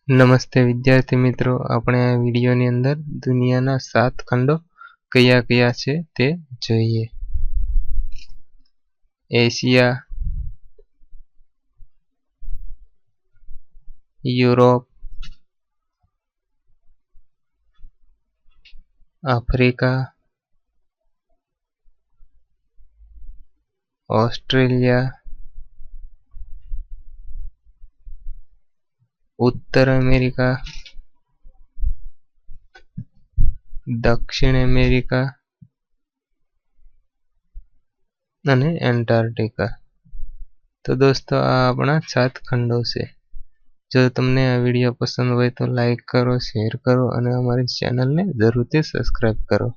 નમસ્તે વિદ્યાર્થી મિત્રો, આપણે આ વિડીયોની અંદર દુનિયાના 7 ખંડો કયા કયા છે તે જોઈએ. એશિયા, યુરોપ, આફ્રિકા, ઓસ્ટ્રેલિયા, ઉત્તર અમેરિકા, દક્ષિણ અમેરિકા અને એન્ટાર્કટિકા. તો દોસ્તો, આ આપણા 7 ખંડો છે. જો તમને આ વિડીયો પસંદ હોય તો લાઈક કરો, શેર કરો અને અમારી ચેનલને જરૂરથી સબસ્ક્રાઈબ કરો.